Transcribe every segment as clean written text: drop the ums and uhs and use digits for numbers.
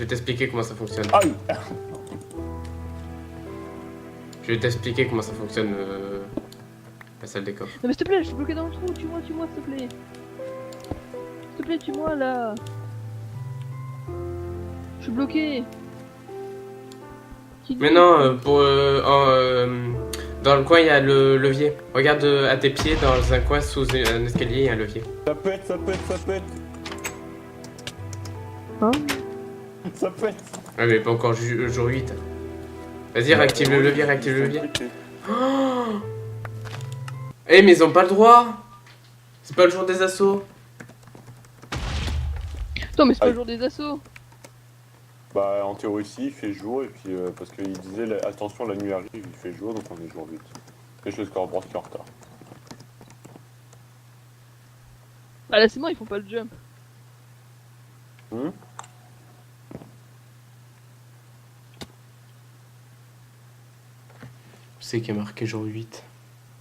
vais t'expliquer comment ça fonctionne. Aïe. Je vais t'expliquer comment ça fonctionne la salle des coffres. Non mais s'il te plaît, je suis bloqué dans le trou, tue-moi s'il te plaît. S'il te plaît, tue-moi là. Je suis bloqué. Mais non, dans le coin il y a le levier. Regarde à tes pieds, dans un coin sous un escalier, il y a un levier. Ça pète, ça pète, ça pète. Hein? Ça pète. Ouais, mais pas encore jour 8. Vas-y, réactive le levier, réactive le levier. Oh, eh, mais ils ont pas le droit. C'est pas le jour des assauts. Attends, mais c'est pas Aïe. le jour des assauts. Bah en théorie si, il fait jour et puis parce qu'il disait attention la nuit arrive, il fait jour donc on est jour 8. Et je le scoreboard qui est en retard. Ah là c'est mort, ils font pas le jump. Hmm. C'est qui a marqué jour 8.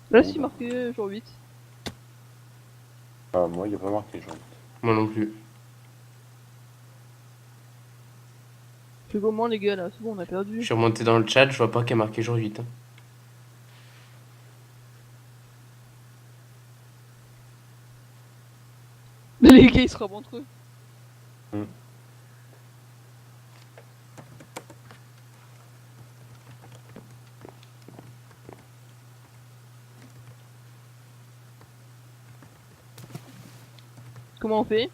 Là si marqué jour 8. Ah moi il y a pas marqué jour 8. Moi non plus. Je fais comment les gars là, c'est bon on a Je perdu. suis remonté dans le chat, je vois pas qu'il y a marqué jour 8. Hein. Les gars ils se robent entre eux. Comment on fait?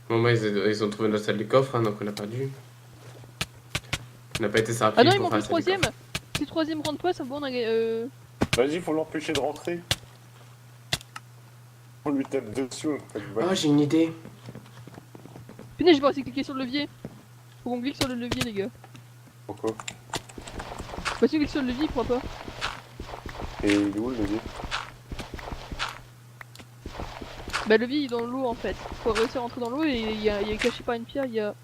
Bon, bah, ils ont trouvé notre salle des coffres, hein, donc on a perdu. On n'a pas été rapide Ah non il pour manque faire le la salle des troisième. Si le troisième rentre pas, ça bon on a Vas-y, faut l'empêcher de rentrer. On lui tape dessus. coffres. Oh, j'ai une idée. Putain j'ai pas assez cliquer sur le levier. Faut qu'on clique sur le levier les gars. Pourquoi? Bah si on clique sur le levier il croit pas. Et il est où le levier? Bah le levier il est dans l'eau en fait. Faut réussir à rentrer dans l'eau et il est caché par une pierre, il y a...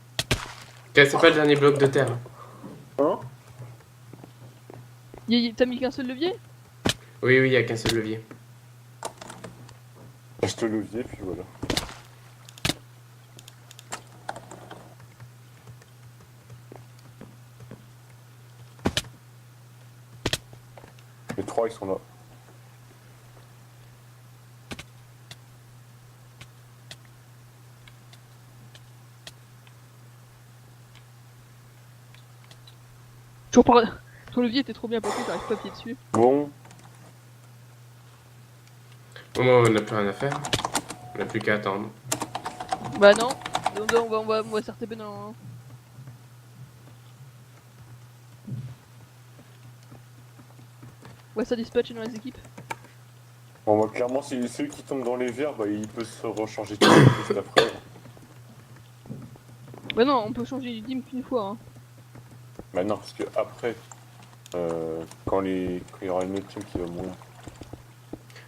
Cassez pas le dernier bloc de terre. Hein? T'as mis qu'un seul levier? Oui, oui, il y a qu'un seul levier. Achète le levier puis voilà. Les trois ils sont là. Toujours pas... Ton levier était trop bien placé, t'arrives pas à pied dessus. Bon, Au moins, on n'a plus rien à faire. On n'a plus qu'à attendre. Bah non, on va s'RTP dans... On va ça dispatcher dans les équipes. on va clairement si celui qui tombe dans les verres, bah il peut se recharger tout de suite juste après. Bah non, on peut changer du team qu'une fois hein. Bah non, parce que après, quand il y aura une autre team qui va mourir.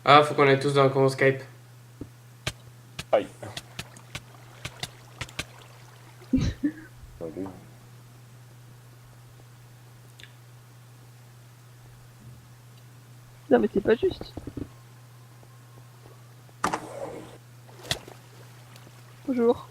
Ah, faut qu'on aille tous dans un compte Skype. Aïe. Allez. Non mais c'est pas juste. Bonjour.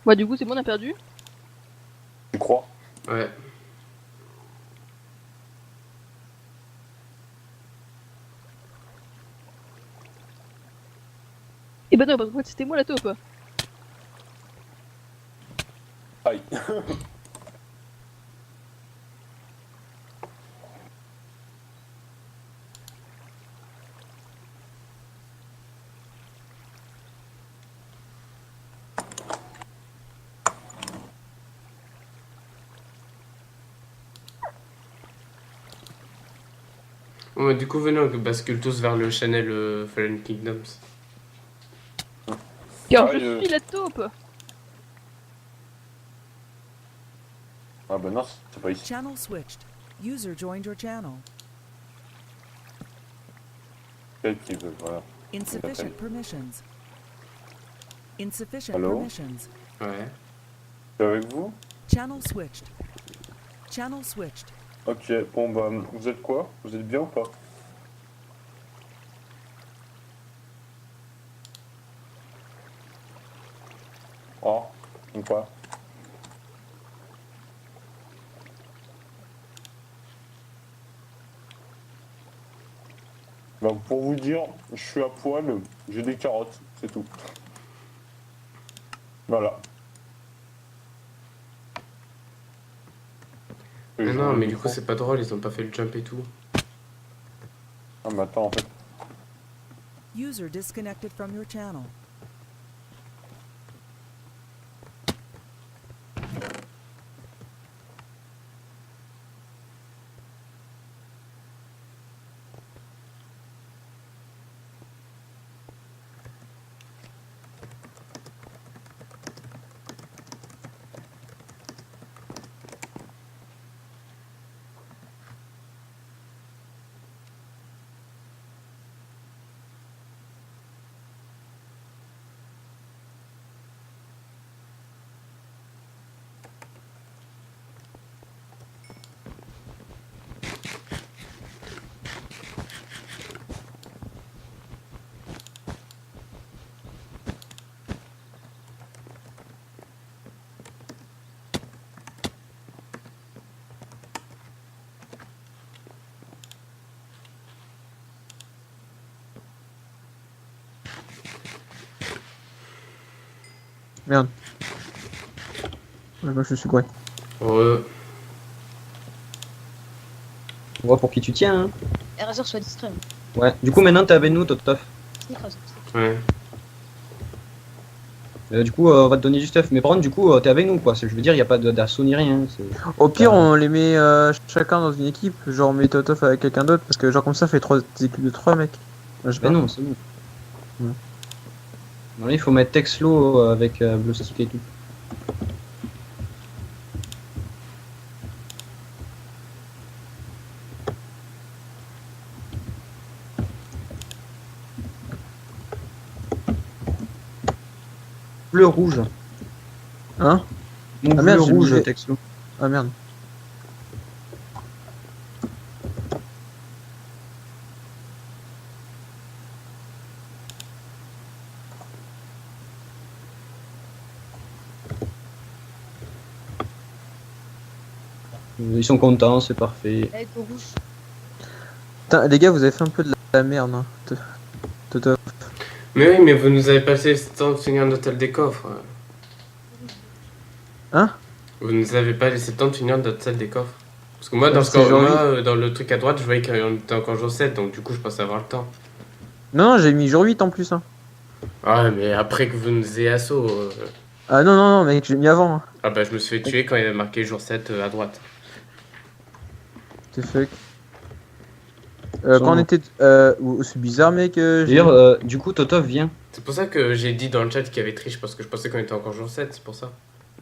Bah du coup c'est bon on a perdu. Tu crois? Ouais. Et bah non, bah c'était moi la taupe. Aïe. Bon, bah, du coup, venez, on bascule tous vers le channel Fallen Kingdoms. Car Ah, je suis la taupe. Ah bah non, c'est pas ici. Channel switched. User joined your channel. Quel qui veut, voilà. Insufficient permissions. Insufficient Allô? permissions. Ouais. C'est avec vous? Channel switched. Channel switched. Ok, bon bah, vous êtes quoi? Vous êtes bien ou pas? Oh, ou pas? Bah, pour vous dire, je suis à poil, j'ai des carottes, c'est tout. Voilà. Et Ah je non, vous mais le du coup, prends. c'est pas drôle, ils ont pas fait le jump et tout. Ah mais attends, en fait. User disconnected from your channel. Merde. Ouais, moi je suis quoi? Heureux. On voit pour qui tu tiens. Hein. Razor soit distrait. Ouais. Du coup, maintenant, t'es avec nous, Totof. C'est Razor. Ouais. Du coup, on va te donner du stuff. Mais par contre, du coup, t'es avec nous, quoi. Je veux dire, y a pas d'assaut ni rien. Au pire, on les met chacun dans une équipe, genre on met Totof avec quelqu'un d'autre, parce que genre comme ça, fait 3 équipes de 3 mecs. Ouais, je sais Ben pas. non, c'est bon. Ouais. Non, là, il faut mettre Texlo avec Blue Stick et tout. Bleu rouge. Hein? Mon Ah bleu merde, j'ai rouge, mis- Texlo. Ah merde. Ils sont contents, c'est parfait. Avec au rouge. Putain, les gars, vous avez fait un peu de la merde, hein. Totof. Mais oui, mais vous nous avez passé le temps de finir l'hôtel des coffres. Hein? Vous nous avez pas laissé le temps de finir notre salle des coffres. Parce que moi, dans, C'est genre dans le truc à droite, je voyais qu'on était encore jour 7, donc du coup, je pensais avoir le temps. Non, non, j'ai mis jour 8 en plus, hein. Ah, mais après que vous nous ayez assaut. Ah non, non, non, mec, j'ai mis avant, hein. Ah bah, je me suis fait tuer quand il y avait marqué jour 7 à droite. T'es fuck. Sans Quand on moi. était. C'est bizarre, mec. D'ailleurs, du coup, Totof vient. C'est pour ça que j'ai dit dans le chat qu'il y avait triche, parce que je pensais qu'on était encore jour 7, c'est pour ça.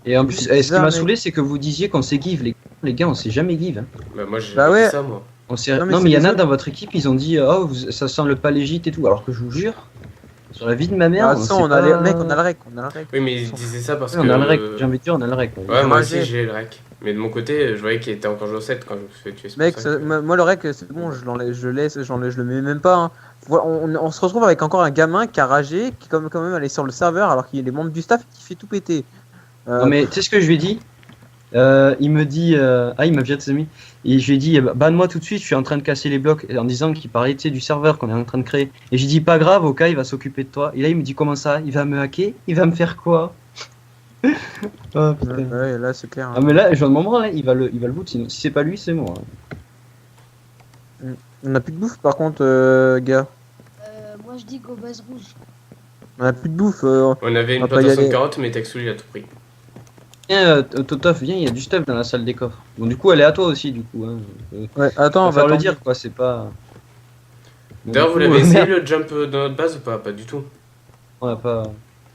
Et en plus, C'est ce qui bizarre, m'a mec. saoulé, c'est que vous disiez qu'on s'est give. Les gars, on s'est jamais give. Hein. Bah, moi, j'ai Bah pas ouais. dit ça, moi. On s'est... Non, Non, mais mais il y en c'est a des dans votre équipe, ils ont dit oh, ça sent le pas légit et tout. Alors que je vous jure, sur la vie de ma mère, Ah, ça, on sait a pas- mec, on a le rec, on a le rec. Oui, mais ils disaient ça parce Ouais, que. on a le rec, j'ai envie de dire, on a le rec. Ouais, Moi, moi aussi j'ai- j'ai le rec. Mais de mon côté, je voyais qu'il était encore jour 7 quand je me suis fait tuer. c'est pour Mec, ça que- moi le rec, c'est bon, je l'enlève, je le laisse, je le mets même pas. Hein. Voilà, on se retrouve avec encore un gamin qui a ragé, qui comme quand même allé sur le serveur alors qu'il est membre du staff et qui fait tout péter. Non, mais tu sais ce que je lui ai dit il me dit, il m'a viré de ses amis. Et je lui ai dit, banne-moi tout de suite, je suis en train de casser les blocs. En disant qu'il parlait tu sais, du serveur qu'on est en train de créer. Et j'ai dit, pas grave, Oka, il va s'occuper de toi. Et là, il me dit, comment ça? Il va me hacker? Il va me faire quoi? Oh putain. Ouais, là c'est clair. Hein. Ah, mais là, je viens de m'en branler, il va le boot. Sinon, si c'est pas lui, c'est moi. On a plus de bouffe par contre, gars. Moi je dis go base rouge. On a plus de bouffe. On avait une On va pas y plantation de aller. carottes, mais Texul il a tout pris. Viens, Totof, viens, il y a du stuff dans la salle des coffres. Bon, du coup, elle est à toi aussi, du coup. Hein. Ouais, attends, On on va va le attendre. dire, quoi, c'est pas. D'ailleurs, vous Du coup, l'avez essayé merde. le jump dans notre base ou pas? Pas du tout. On a pas.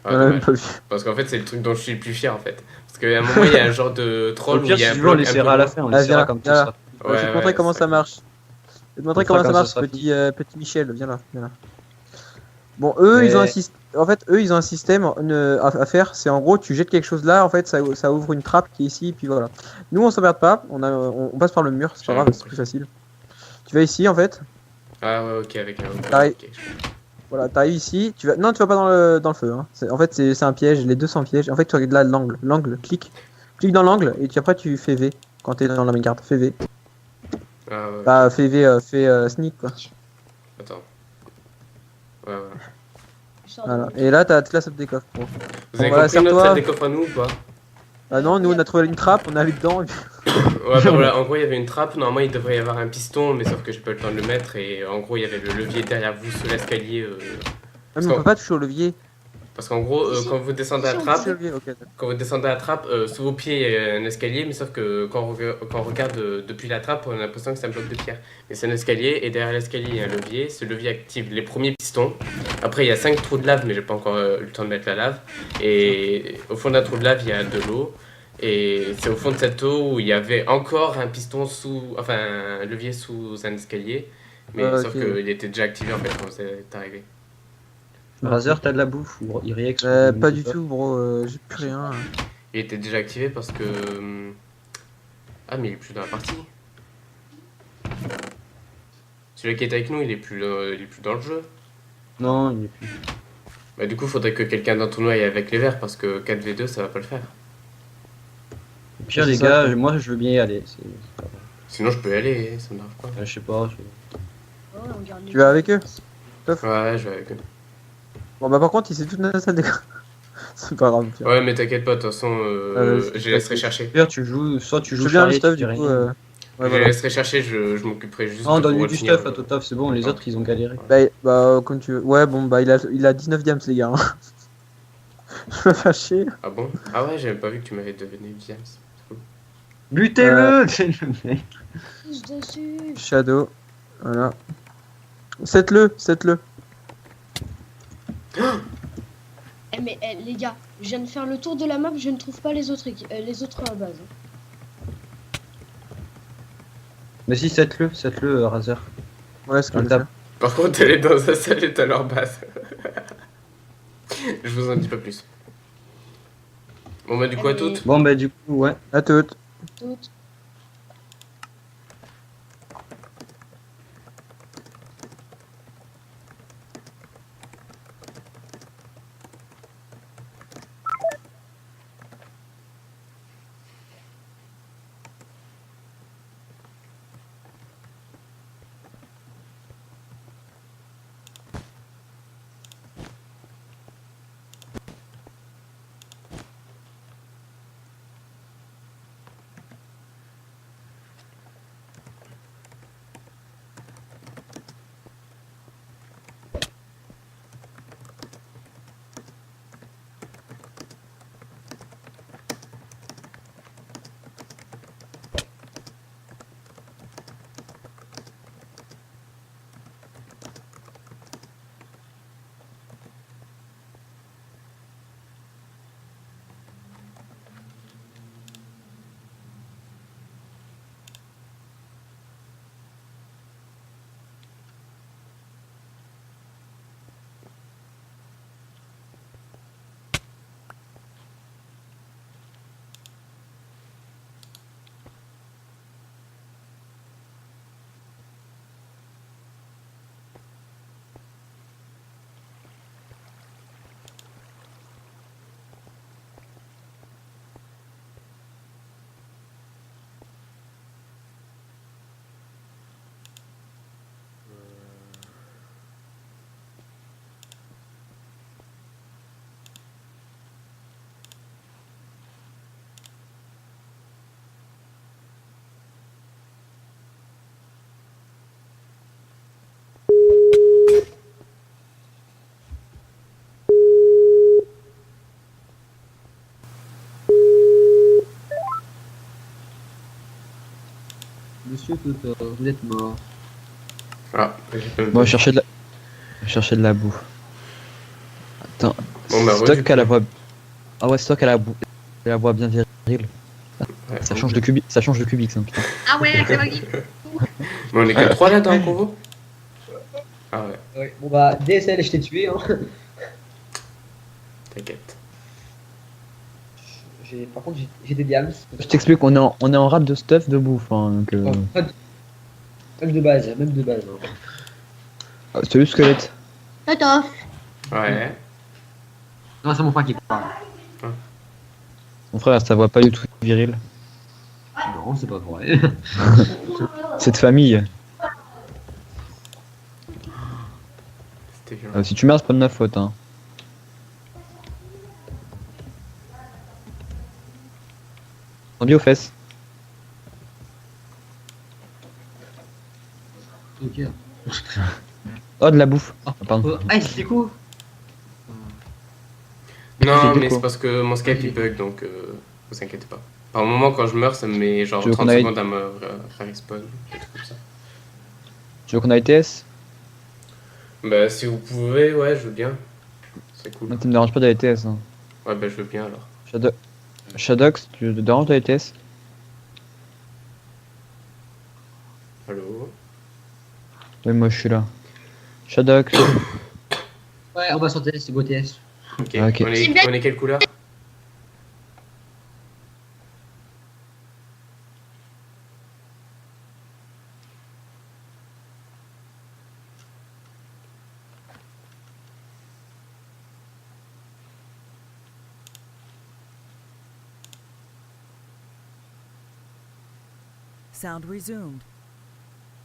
Ah, On a même dommage. pas vu. Parce qu'en fait, c'est le truc dont je suis le plus fier en fait. Parce qu'à un moment, il y a un genre de Au troll où pire, il y a si un tu veux, on bloc un l'essaiera peu à la loin. fin, on Ah, l'essaiera viens, quand tout viens là. sera. Je vais te montrer ouais, comment c'est ça vrai. marche. Je vais te montrer On fera comment ça quand marche, ce sera petit Michel, viens là, viens là. Bon, eux, ils ont un Mais- système. En fait, eux, ils ont un système à faire. C'est en gros, tu jettes quelque chose là, en fait, ça ouvre une trappe qui est ici, puis voilà. Nous, on s'emmerde pas. On passe par le mur, c'est pas J'avais grave, c'est compris. plus facile. Tu vas ici, en fait. Ah ouais, ok, avec un. Pareil. Ok. Voilà, t'arrives ici. Non, tu vas pas dans le feu. Hein. En fait, c'est un piège. Les deux sont pièges. En fait, tu regardes là l'angle. L'angle, clique. Clique dans l'angle et après, tu fais V. Quand t'es dans la minecart, fais V. Ah ouais. Bah, fais V, sneak quoi. Attends. Ouais, voilà. Je sors Voilà. de- Et là, t'as toute la salle des coffres. Bon. Vous avez Voilà, compris notre serre-toi. salle des coffres à nous ou pas? Ah non, nous on a trouvé une trappe, on est allé dedans. Et puis... Ouais, bah voilà, en gros, il y avait une trappe. Normalement, il devrait y avoir un piston, mais sauf que j'ai pas eu le temps de le mettre. Et en gros, il y avait le levier derrière vous sous l'escalier. Ah, mais on peut pas toucher au levier. Parce qu'en gros, Si, si. quand vous descendez à la Si, on trappe, Toucher au levier, ok. quand vous descendez à la trappe, sous vos pieds, il y a un escalier, mais sauf que quand on regarde depuis la trappe, on a l'impression que c'est un bloc de pierre. Mais c'est un escalier, et derrière l'escalier, il y a un levier. Ce levier active les premiers pistons. Après, il y a 5 trous de lave, mais j'ai pas encore eu le temps de mettre la lave. Et au fond d'un trou de lave, il y a de l'eau. Et c'est au fond de cette eau où il y avait encore un piston enfin, un levier sous un escalier. Mais Ah, sauf ok. qu'il était déjà activé en fait quand vous êtes arrivé. Razer, t'as de la bouffe ou Irex Pas du tout, bro, j'ai plus rien. Il était déjà activé parce que. Ah, mais il est plus dans la partie. Celui qui est avec nous, il est plus dans le jeu. Non, il est plus. Bah, du coup, faudrait que quelqu'un dans ton noyau aille avec les verts parce que 4v2 ça va pas le faire. Au pire, C'est les ça, gars, quoi. moi je veux bien y aller. Sinon, je peux y aller, ça me dérange pas. Je sais pas. Ouais, on garde les Tu vas avec eux? Ouais, je vais avec eux. Bon, bah par contre, il sait toute la salle des coffres. C'est pas grave. Ouais, mais t'inquiète pas, de toute façon, c'est je les laisserai facile. chercher. Au pire, tu joues, soit tu Je joues veux bien le Charlie, stuff tu du fais coup. rien. Ouais, Je les voilà. laisserai chercher, je m'occuperai juste Non, de donne-lui vous du retenir, stuff à Totaf, c'est bon, les Ah. autres ils ont galéré. Bah, comme tu veux. Ouais, bon, bah il a 19 diams, les gars. Hein. Je me fais chier. Ah bon? Ah ouais, j'avais pas vu que tu m'avais devenu James. Butez-le le mec. tous dessus. Shadow. Voilà. Set-le. Eh mais les gars, je viens de faire le tour de la map, je ne trouve pas les autres bases. Mais si, set-le, Razer. Ouais, ce que On je tape. fais. Par contre, elle est dans sa salle et à leur base. Je vous en dis pas plus. Bon bah du coup à Mais- toutes. Bon, bah du coup, ouais. À toutes. Toutes. Monsieur Toto, vous êtes mort. Ah, j'ai pas Moi, je cherchais de la boue. Attends. Bon, bah, ouais, Stock du coup. à la voix. Ah ouais, stock à la boue. La voix bien virile. Ouais, Ça change de cubique, ça, putain. Ah ouais, c'est vrai. Mais on est que 3 là dans le convo. Ah ouais, Ouais, bon bah, DSL, je t'ai tué. Hein. t'inquiète. Par contre, j'ai des diams. Je t'explique, on est en rate de stuff de bouffe. Hein, donc, Même de base, même de base. Hein. Ah, c'est le squelette. Attends. Ouais. Non, c'est mon frère qui parle. Mon frère, ça voit pas du tout viril. Non, c'est pas vrai. Cette famille. C'était violent. Si tu meurs, c'est pas de ma faute. Hein. On dit aux fesses. Ok. Oh, de la bouffe. Ah, pardon. Ah, c'est cool. Non, C'est mais quoi c'est parce que mon Skype il bug donc vous inquiétez pas. Par moment, quand je meurs, ça me met genre Tu veux 30 qu'on aille- secondes à me faire respawn. Des trucs comme ça. Tu veux qu'on aille TS? Bah, si vous pouvez, ouais, je veux bien. C'est cool. Moi, tu me déranges pas d'aller TS. Hein. Ouais, bah, je veux bien alors. Shadox, tu te déranges d'aller TS? Allô? Oui, moi je suis là. Shadox. Ouais, on va sur TS, c'est go TS. Ok, Ah, ok. On est quelle couleur? Sound resumed.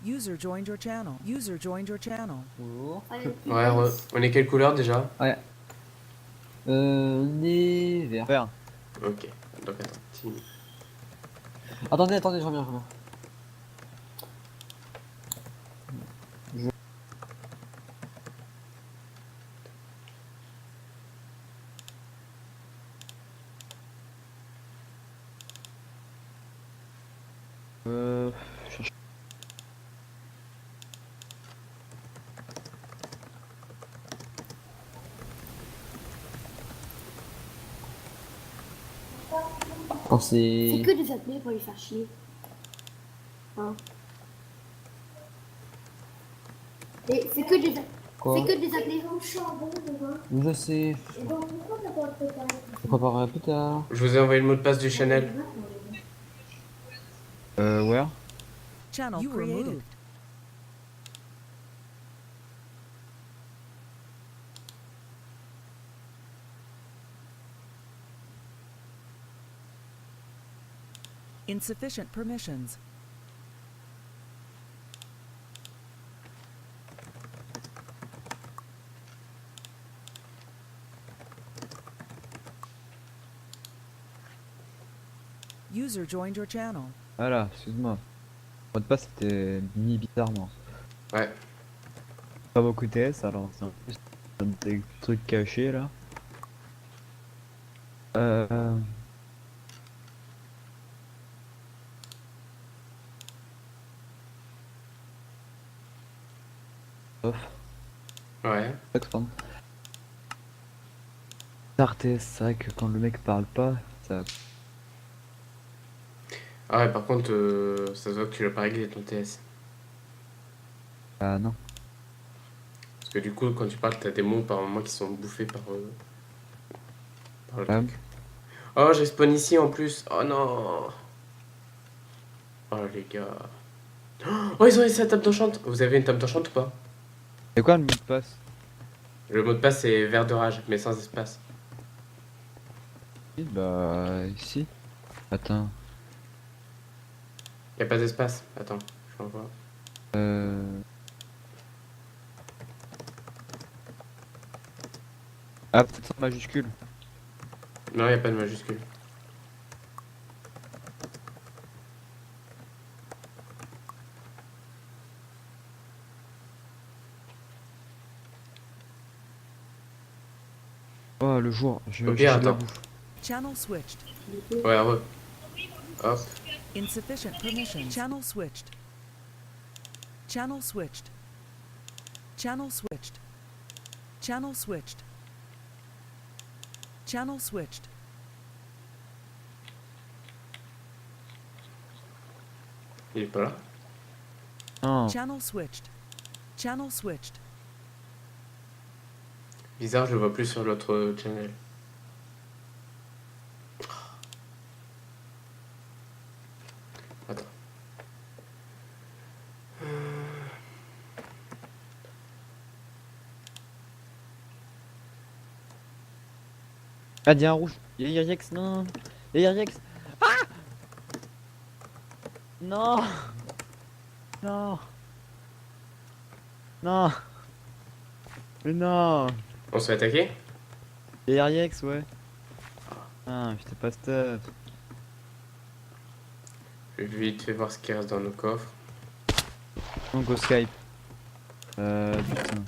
User joined your channel. User joined your channel. Bonjour. Ouais, on est quelle couleur déjà? On est vert. Vert. Ok, donc attends. Team. Attendez, je reviens. Cherche- Quand c'est. C'est que des appelés pour les faire chier. Hein. Et c'est que des Quoi c'est que des appelés. Je sais. Je préparerai plus tard. Je vous ai envoyé le mot de passe du Chanel. Where? Channel created. Insufficient permissions. User joined your channel. Voilà, excuse-moi. Le mot de passe c'était mis bizarrement. Ouais. Pas beaucoup TS alors c'est un peu des trucs cachés là. Off. Ouais. Pardon. TS, c'est vrai que quand le mec parle pas, ça. Ah ouais, par contre, ça se voit que tu l'as pas réglé ton TS. Ah non. Parce que du coup, quand tu parles, t'as des mots par moment qui sont bouffés par le Ah. truc. Oh, j'ai spawn ici en plus. Oh non. Oh les gars. Oh, ils ont laissé la table d'enchante. Vous avez une table d'enchante ou pas? C'est quoi le mot de passe? Le mot de passe c'est vert de rage, mais sans espace. Bah ici. Attends. Y a pas d'espace. Attends, je l'envoie. Ah peut-être en majuscule. Non, y a pas de majuscule. Oh le jour, je Au vais pire, chercher de la attends. bouffe. Channel switched. Ouais, heureux. Hop. Insufficient permissions. Channel switched. Channel switched. Channel switched. Channel switched. Channel switched. Il est pas là. Non. Channel switched. Channel switched. Bizarre, je le vois plus sur l'autre channel. Attends. Ah, il y a un rouge. Il y a Iriex, non. Il y a Iriex. Ah non. Non. Non. Mais non. On se fait attaquer? Il y a Iriex, ouais. Ah, j'étais pas stuff. Je vais vite fait voir ce qui reste dans nos coffres. Non, go Skype. Putain.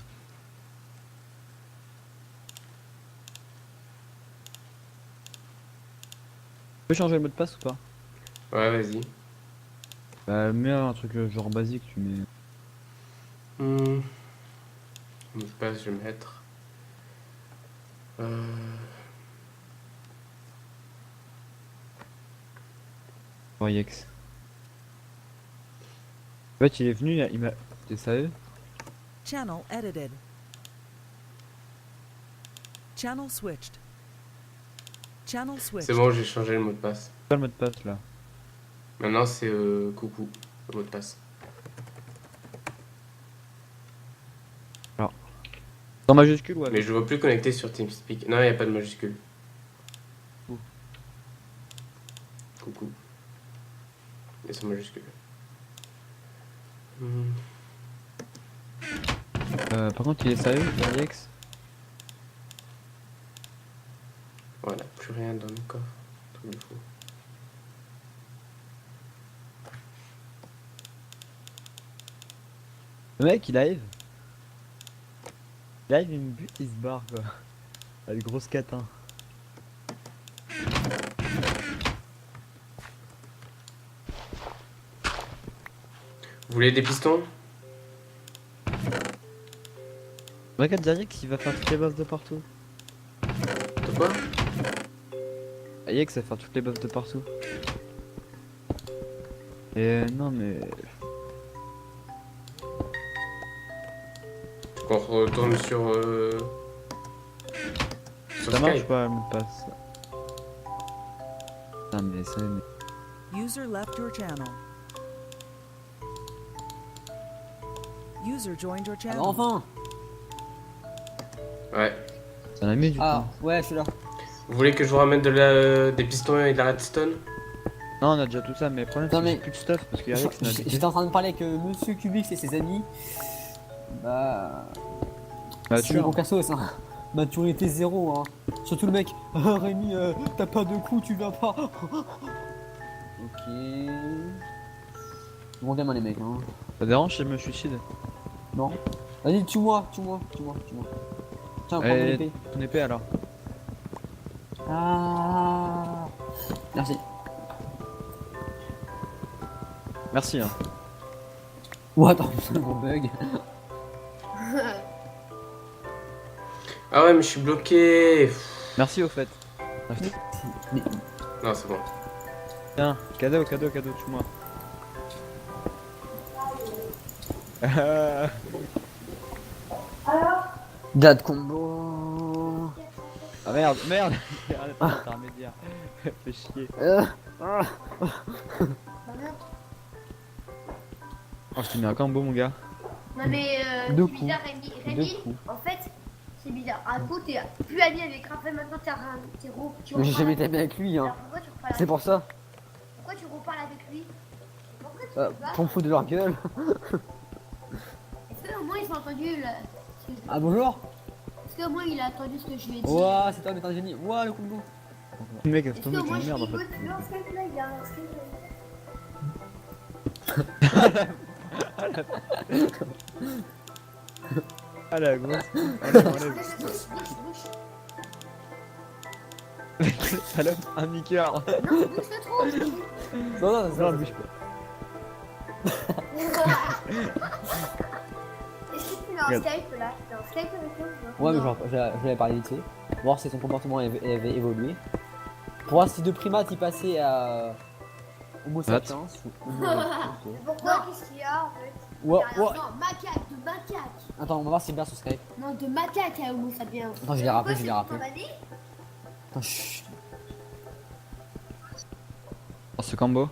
Tu peux changer le mot de passe ou pas? Ouais, vas-y. Bah, mets un truc genre basique, tu mets. Je sais pas, je vais mettre. Iriex. En fait, il est venu, il m'a. T'es sérieux? Channel edited. Channel switched. Channel switched. C'est bon, j'ai changé le mot de passe. Pas le mot de passe là. Maintenant, c'est coucou, le mot de passe. En majuscule ou avec? Mais je ne vois plus connecté sur TeamSpeak. Non, il n'y a pas de majuscule. Ouh. Coucou. Et sans majuscule. Par contre, il est sérieux, Iriex? Voilà, plus rien dans le coffre. Truc de fou. Le mec, il arrive. Il arrive, il me bute, il se barre quoi. Ah, le gros catin. Vous voulez des pistons? Regarde, Iriex, il va faire toutes les buffs de partout. De quoi? Iriex, ça va faire toutes les buffs de partout. Et non, mais. Qu'on retourne sur Ça marche Skype. pas, le mot de passe. Non, mais ça. User left your channel. User joined your Ah channel. bah enfin. Ouais. Ça en a mis du Ah coup. ouais, je suis là. Vous voulez que je vous ramène des pistons et de la redstone? Non, on a déjà tout ça, mais le problème c'est Non, que j'ai mais- plus de stuff parce qu'il y a Iriex, J'étais en train de parler avec Monsieur Kubix et ses amis. Bah. Bah, C'est tu des cassos, hein. Maturité zéro, hein. Surtout le mec. Ah, Rémi, t'as pas de coups, tu viens pas. Ok. Bon gamin les mecs, hein. Ça dérange si je me suicide? Non. Vas-y, tue-moi. Tiens, prends mon Allez, épée. ton épée alors. Ah. Merci. Merci hein. Oh, attends, c'est un gros bug. Ah ouais, mais je suis bloqué. Merci au fait. Ah, putain. Non, c'est bon. Tiens, cadeau, tue-moi. Dad combo. Ah merde. Arrête, intermédiaire. Fais chier. Oh, je t'ai mis un combo mon gars. Non mais Deux c'est bizarre coups. Rémi, coups. en fait c'est bizarre. Un coup t'es plus ami avec Raphaël, maintenant tu Mais j'ai reparles jamais avec- été bien avec lui, hein. Alors, pourquoi tu reparles C'est pour ça. Pourquoi tu reparles avec lui? Pourquoi tu Pour me foutre de leur gueule. Est-ce qu'au moins ils ont entendu là Ah bonjour. Est-ce qu'au moins il a entendu ce que je lui ai dit? Ouah, c'est toi, mais t'es un génie. Ouah, le combo. Mec, Est-ce c'est qu'au tombé, moins tu je une merde en rigole? fait. Non, ce qu'elle là, il a un skate. Ah la grosse. Enlève. Bouge. Salope, un niqueur. Non, bouge le trop. Non, Non, bouge pas. Est-ce que tu il est en Skype là. Il est en Skype avec nous. Ouais, mais genre, je l'avais parlé vite fait. Voir si son comportement avait évolué. Pour voir si de primate il passait à Homo sapiens ou Homo erectus. Pourquoi? Qu'est-ce qu'il y a en fait? Ouais, Il y a rien. ouais. Non, macaque, de macaque. Attends, on va voir s'il est bien sur Skype. Non, de macaque à Homo sapiens. Attends, je vais rappeler, je vais Pourquoi rappeler. c'est ce qu'on m'a dit? Attends, chut. Oh, ce combo.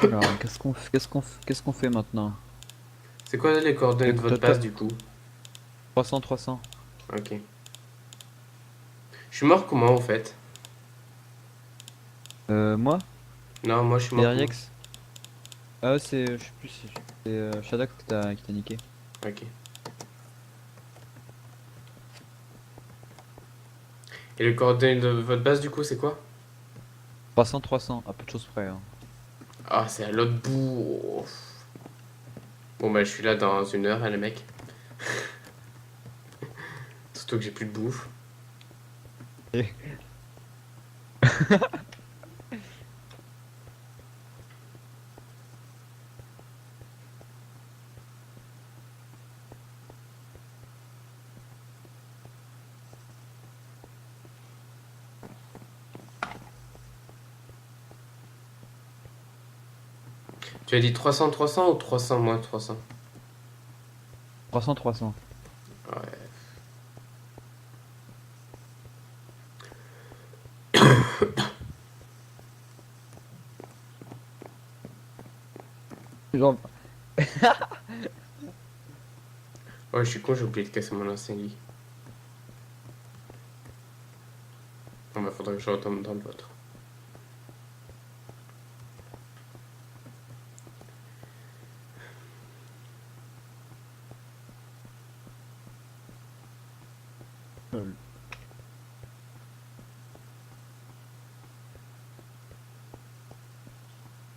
Alors, qu'est-ce qu'on fait maintenant? C'est quoi les coordonnées de votre passe du coup? 300. Ok. Je suis mort comment en fait? Moi? Non, moi je suis mort. comment Derriex. Ah, c'est. Je sais plus si. C'est Shadow qui t'a niqué. Ok. Et les coordonnées de votre base du coup c'est quoi? 300, à peu de choses près. Hein. Ah, c'est à l'autre bout. Oh. Bon bah je suis là dans 1 heure, hein, les mecs. Surtout que j'ai plus de bouffe. Tu as dit 300 ou 300 moins 300? 300. Ouais. Genre. Ouais, je suis con, j'ai oublié de casser mon ancien lit. Bon bah faudrait que je retombe dans le vôtre.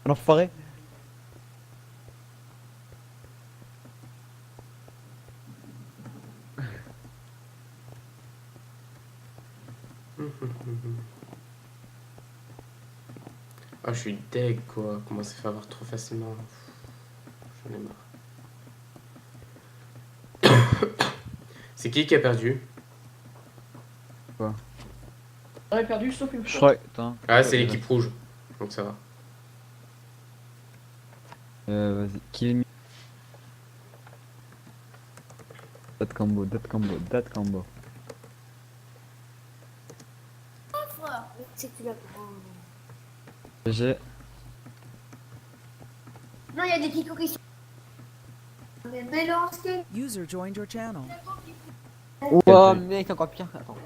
L'enfoiré. Ah, je suis deg quoi, comment ça fait avoir trop facilement. J'en ai marre. C'est qui a perdu? J'aurais perdu sauf une Je fois. crois. Attends. Ah, c'est l'équipe rouge, donc ça va. Vas-y, kill me. That combo. Frère, c'est que tu l'as. GG. Non, il y a des kikos qui sont. Mais non, c'est. User joined your channel. Oh, mec, encore pire. Attends.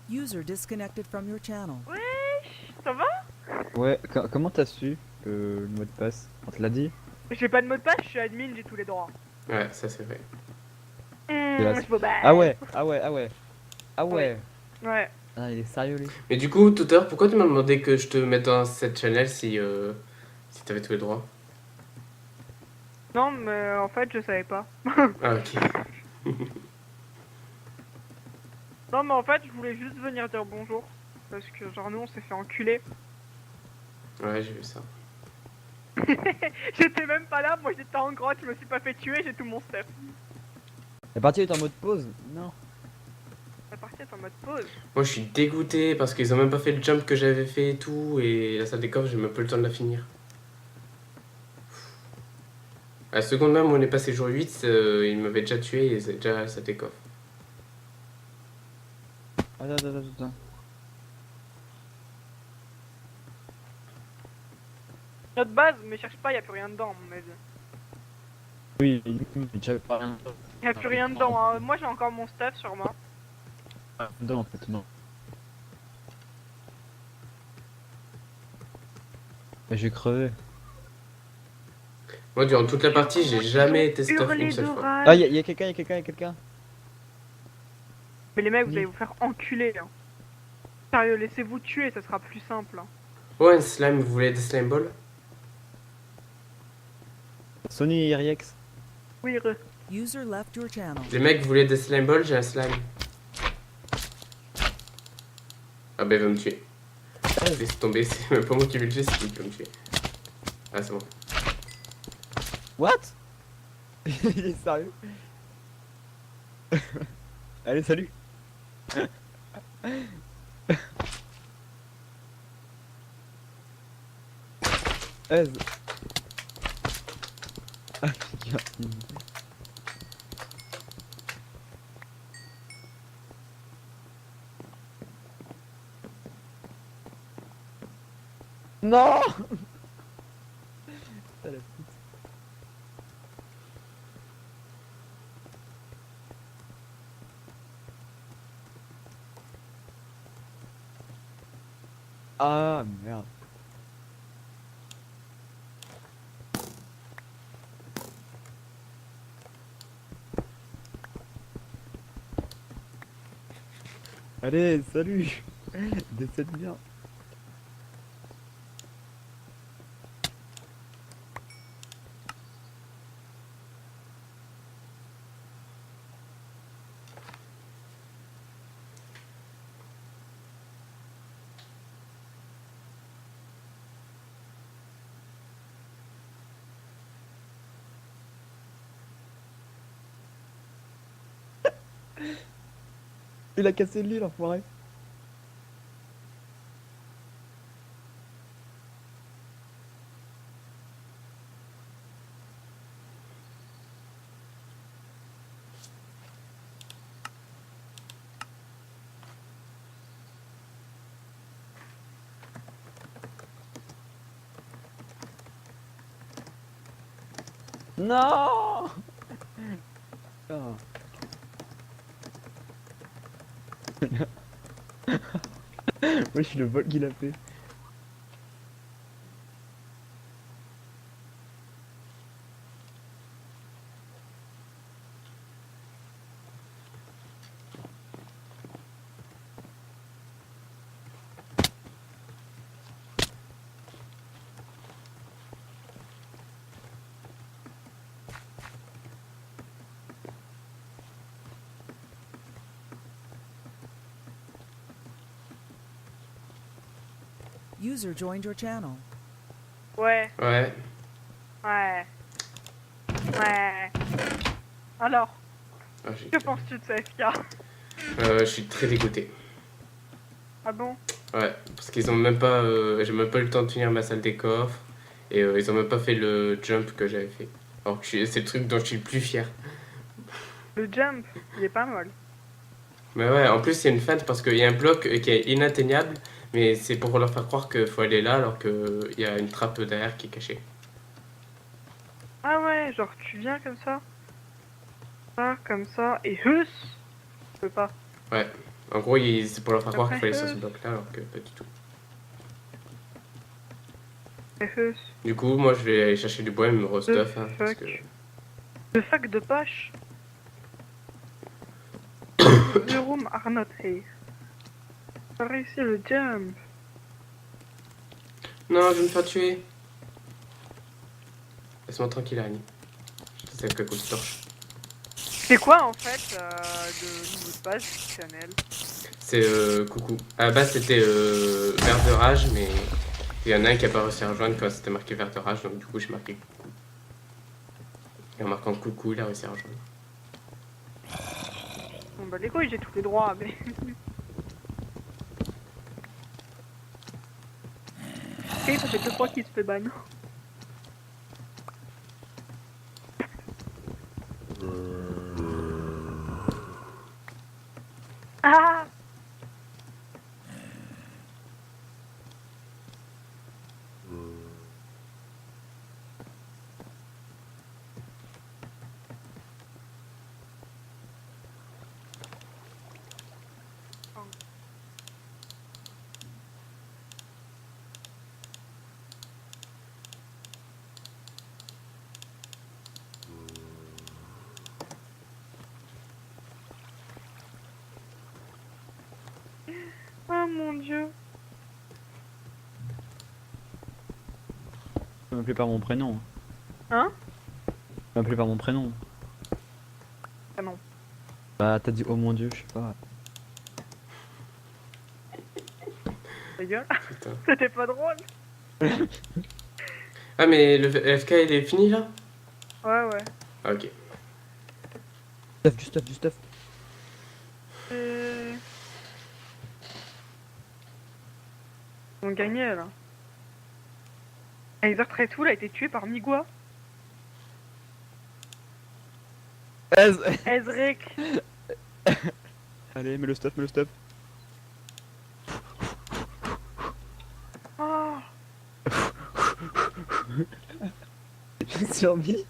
User disconnected from your channel. Ça va? Ouais, comment t'as su le mot de passe? On te l'a dit? J'ai pas de mot de passe, je suis admin, j'ai tous les droits. Ouais, ça c'est vrai. Je peux pas. Ah ouais. Ouais. Ah, il est sérieux lui. Mais du coup, tout à l'heure, pourquoi tu m'as demandé que je te mette dans cette channel si t'avais tous les droits? Non, mais en fait, je savais pas. Ah, ok. Non, mais en fait, je voulais juste venir dire bonjour. Parce que, genre, nous, on s'est fait enculer. Ouais, j'ai vu ça. J'étais même pas là, moi j'étais en grotte, je me suis pas fait tuer, j'ai tout mon stuff. La partie est en mode pause? Non. La partie est en mode pause. Moi, je suis dégoûté parce qu'ils ont même pas fait le jump que j'avais fait et tout. Et la salle des coffres, j'ai même pas le temps de la finir. À la seconde même où on est passé jour 8, ils m'avaient déjà tué et c'est déjà la salle des coffres. Attends. Notre base, mais cherche pas, y'a plus rien dedans, à mon avis. Oui, j'avais pas rien Y'a plus rien dedans, hein. Moi j'ai encore mon stuff sur moi. dedans en fait, non. J'ai crevé. Moi, durant toute la partie, j'ai jamais été stuff Hurler une seule fois. d'orage. Ah, y'a quelqu'un, y'a quelqu'un. Mais les mecs, vous Oui. allez vous faire enculer. Hein. Sérieux, laissez-vous tuer, ça sera plus simple. Hein. Oh, un slime, vous voulez des slime balls? Sony Iriex. Oui, User left your channel. Les mecs, vous voulez des slime balls? J'ai un slime. Ah bah il va me tuer. Laisse tomber, c'est même pas moi qui vais le tuer, c'est lui qui va me tuer. Ah c'est bon. What? Il est sérieux? Allez, salut. Ez. Ah, putain. Non. Putain, la pute. Ah merde. Allez, salut. Décède bien. Il a cassé le lit, l'enfoiré. Non. Oh. Moi je suis le vol qu'il a fait. User joined your channel. Ouais, Ouais. ouais. Ouais. Alors, Ah, j'ai- que penses-tu de ce FK? je suis très dégoûté. Ah bon? Ouais, parce qu'ils ont même pas. J'ai même pas eu le temps de finir ma salle des coffres. Et ils ont même pas fait le jump que j'avais fait. Alors que c'est le truc dont je suis le plus fier. Le jump, il est pas mal. Mais ouais, en plus c'est une feinte parce qu'il y a un bloc qui est inatteignable. Mais c'est pour leur faire croire qu'il faut aller là alors qu'il y a une trappe derrière qui est cachée. Ah ouais, genre tu viens comme ça, et hus! Je peux pas. Ouais, en gros c'est pour leur faire croire qu'il faut aller sur ce Après, bloc là alors que pas du tout. Et hus. Du coup, moi je vais aller chercher du bois et me restuff. Hein, parce fuck. que... The fuck de poche? The room are not here. J'ai réussi le jump. Non, je vais me faire tuer. Laisse-moi tranquille, Annie. C'est celle qui a coup de torche. C'est quoi en fait le niveau de base du channel? C'est coucou. À la base c'était vert de rage, mais il y en a un qui a pas réussi à rejoindre quand c'était marqué vert de rage, donc du coup j'ai marqué coucou. Et en marquant coucou, il a réussi à rejoindre. Bon bah les couilles, j'ai tous les droits, mais... Ok, ça fait 2 fois qu'il se fait ban. Ah! dieu. Tu m'appelais par mon prénom. Hein? Tu m'appelais par mon prénom. Ah non. Bah t'as dit oh mon dieu, je sais pas. Ta gueule. Putain. C'était pas drôle. Ah, mais le FK il est fini là? Ouais, ouais. Ah, ok. Du stuff. On gagnait là. Heiser Tretul a été tué par Migua. Ezrek. Allez, mets le stuff. Oh. J'ai surmis.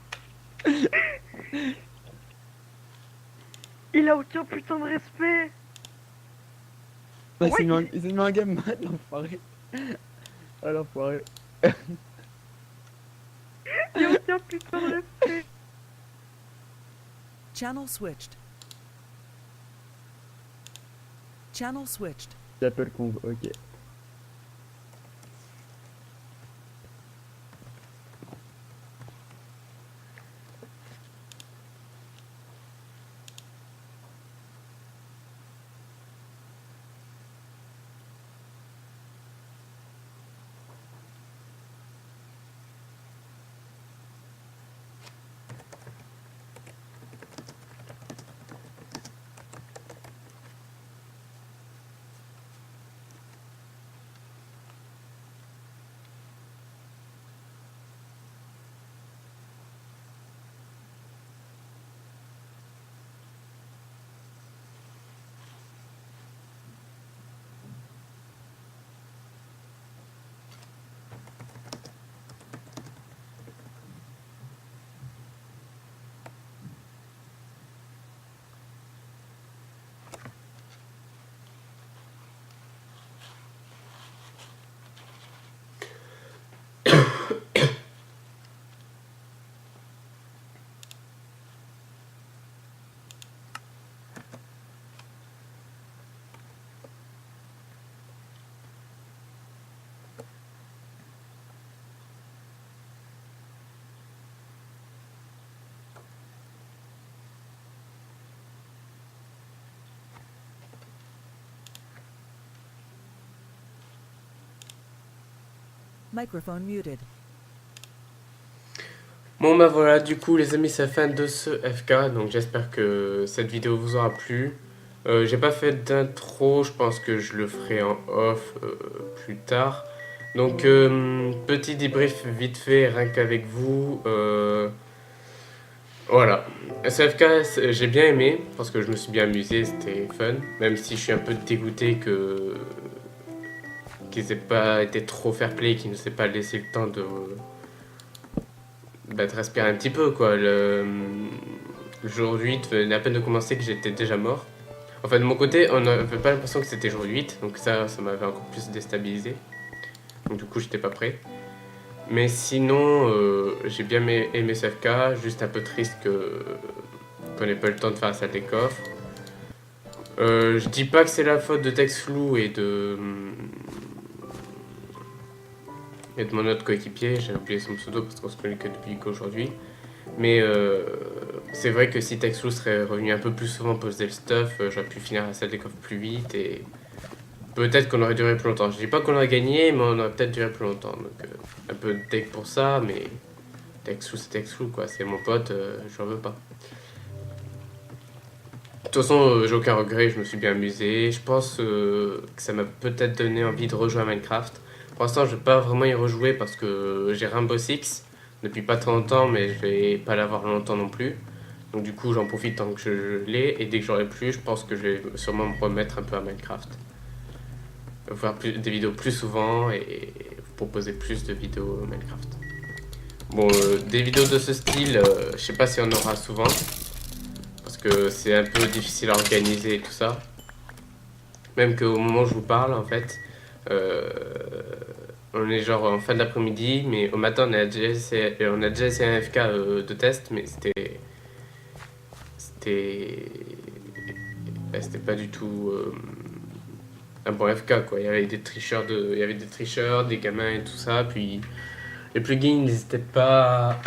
Il a aucun putain de respect. Il s'est mis un game mad, l'enfoiré. Ah l'enfoiré. Il a aucun putain de respect. Channel switched. Channel switched. J'appelle convo, ok. Microphone muted. Bon bah voilà, du coup les amis, c'est la fin de ce FK, donc j'espère que cette vidéo vous aura plu. J'ai pas fait d'intro, je pense que je le ferai en off plus tard. Donc petit débrief vite fait, rien qu'avec vous. Voilà, ce FK j'ai bien aimé, parce que je me suis bien amusé, c'était fun. Même si je suis un peu dégoûté qu'ils aient pas été trop fair play, qu'ils ne s'est pas laissé le temps de respirer un petit peu quoi. Le jour 8 venait à peine de commencer que j'étais déjà mort. Enfin de mon côté on n'avait pas l'impression que c'était jour 8, donc ça m'avait encore plus déstabilisé. Donc du coup j'étais pas prêt. Mais sinon j'ai bien aimé ce FK, juste un peu triste qu'on n'ait pas eu le temps de faire la salle des coffres. Je dis pas que c'est la faute de Texflou et de mon autre coéquipier, j'ai oublié son pseudo parce qu'on se connaît que depuis qu'aujourd'hui. Mais c'est vrai que si Texflou serait revenu un peu plus souvent poser le stuff, j'aurais pu finir la salle des coffres plus vite et peut-être qu'on aurait duré plus longtemps. Je dis pas qu'on aurait gagné, mais on aurait peut-être duré plus longtemps. Donc un peu de deck pour ça, mais Texflou c'est Texflou quoi, c'est mon pote, je n'en veux pas. De toute façon, j'ai aucun regret, je me suis bien amusé. Je pense que ça m'a peut-être donné envie de rejouer à Minecraft. Pour l'instant, je vais pas vraiment y rejouer parce que j'ai Rainbow Six depuis pas très longtemps, mais je vais pas l'avoir longtemps non plus. Donc du coup, j'en profite tant que je l'ai, et dès que j'aurai plus, je pense que je vais sûrement me remettre un peu à Minecraft. Faire des vidéos plus souvent et vous proposer plus de vidéos Minecraft. Bon, des vidéos de ce style, je sais pas si on aura souvent, parce que c'est un peu difficile à organiser et tout ça. Même qu'au moment où je vous parle, en fait, on est genre en fin d'après-midi, mais au matin on a déjà essayé un FK de test, mais c'était pas du tout un bon FK quoi. Il y avait des tricheurs, des gamins et tout ça. Puis les plugins n'étaient pas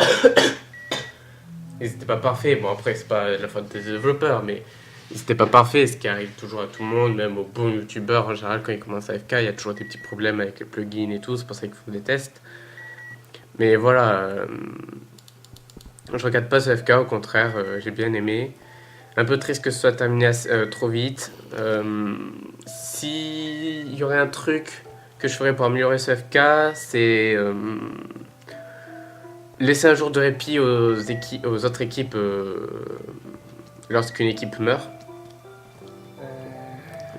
parfaits. Bon après c'est pas la faute des développeurs, mais ils n'étaient pas parfaits, ce qui arrive toujours à tout le monde, même aux bons youtubeurs en général quand ils commencent à FK, il y a toujours des petits problèmes avec les plugins et tout, c'est pour ça qu'ils font des tests. Mais voilà, je regarde pas ce FK, au contraire, j'ai bien aimé. Un peu triste que ce soit terminé trop vite. S'il y aurait un truc que je ferais pour améliorer ce FK, c'est laisser un jour de répit aux autres équipes lorsqu'une équipe meurt.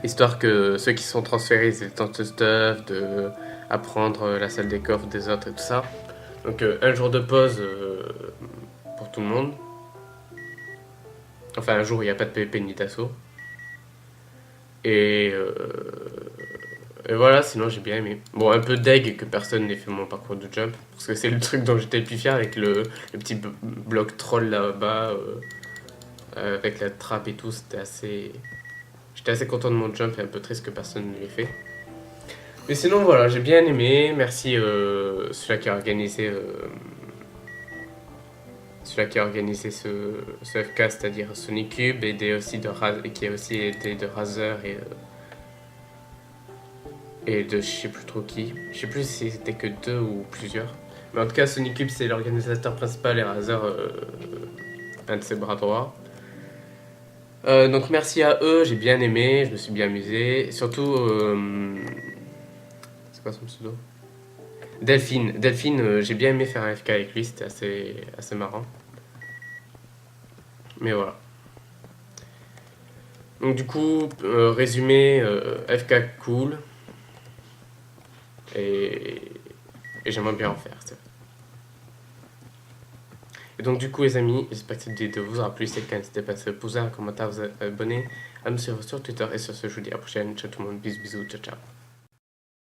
Histoire que ceux qui sont transférés aient le temps de stuff, de apprendre la salle des coffres des autres et tout ça. Donc un jour de pause pour tout le monde. Enfin un jour où il n'y a pas de PvP ni d'assaut. Et voilà, sinon j'ai bien aimé. Bon, un peu deg que personne n'ait fait mon parcours de jump. Parce que c'est le truc dont j'étais le plus fier avec le petit bloc troll là-bas. Avec la trappe et tout, j'étais assez content de mon jump et un peu triste que personne ne l'ait fait. Mais sinon voilà, j'ai bien aimé. Merci celui qui a organisé ce FK, c'est-à-dire Sonicube, et qui a aussi été de Razer et de je sais plus trop qui. Je sais plus si c'était que 2 ou plusieurs. Mais en tout cas, Sonicube c'est l'organisateur principal et Razer un de ses bras droits. Donc merci à eux, j'ai bien aimé, je me suis bien amusé. Et surtout, c'est quoi son pseudo? Delphine, j'ai bien aimé faire un FK avec lui, c'était assez marrant. Mais voilà. Donc du coup, résumé, FK cool. Et j'aimerais bien en faire. Et donc du coup les amis, j'espère que cette vidéo vous aura plu. Si c'est le cas, n'hésitez pas à se poser un commentaire, vous abonner, à me suivre sur Twitter. Et sur ce, je vous dis à la prochaine. Ciao tout le monde, bisous, ciao ciao.